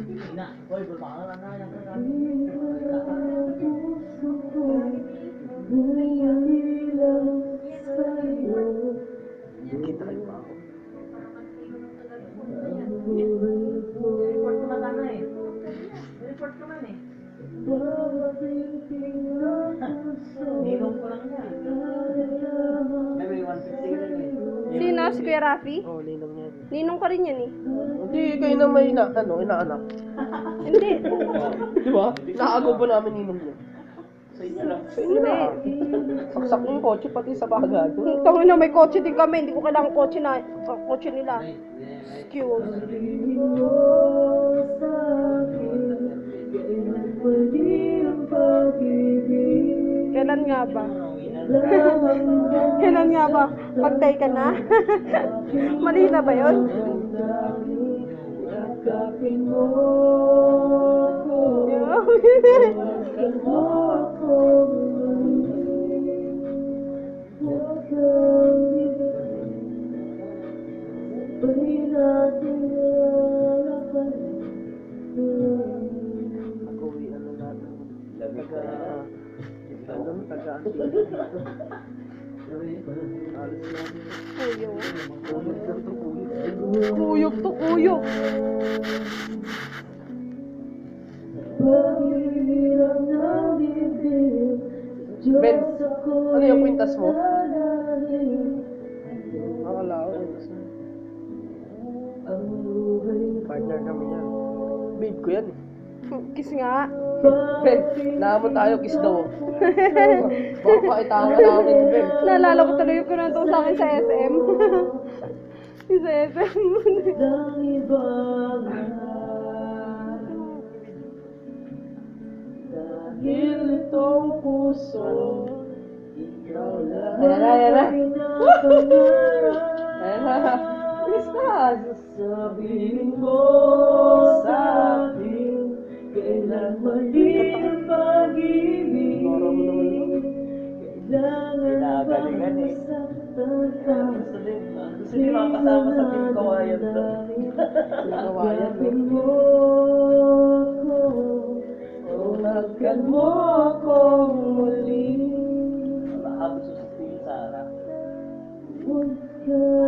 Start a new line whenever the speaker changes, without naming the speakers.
Kita kayo pa ako.
Report ko na sana eh. Report ko man eh. Ninong ko lang niya. May 150 rin eh.
Sino? Si Kuya Rafi?
Oo, ninong yan.
Ninong ko rin yan eh.
Hindi, kayo na may inaanak.
Hindi.
Di ba? Naago pa namin ninong niya.
Sa inyo lang.
Sa inyo na. Saksak yung kotse pati sa bagado.
Tango na may kotse din kami. Hindi ko kailangan kotse nila. Excuse. Kailan nga ba? Kailan nga ba? Pagtay ka na? Mali na ba yun?
Mag-uwi, ano natin. Tagaan. Alis natin.
Kuyog.
Kuyog.
Kuyog to kuyog.
Ben, ano yung kwintas mo? Nakalao. Partner kami yan. Babe ko yan.
Kiss nga.
Ben, naamon tayo, kiss daw. Baka pakitaan ka namin, Ben.
Naalala ko tuloy yung kunantong sa akin sa SM. Sa SM.
Dahil itong puso, ikaw lang.
Ayan na.
Ayan na. Christmas! Sabihin mo sa akin, kailan mali ang pag-ibig. Kailangan ba masaktan ka? Gusto din makakasama sa team kawayan to. Kawayan mo ako, tumagan mo ako muli. Mahabos sa team Sara. Huwag ka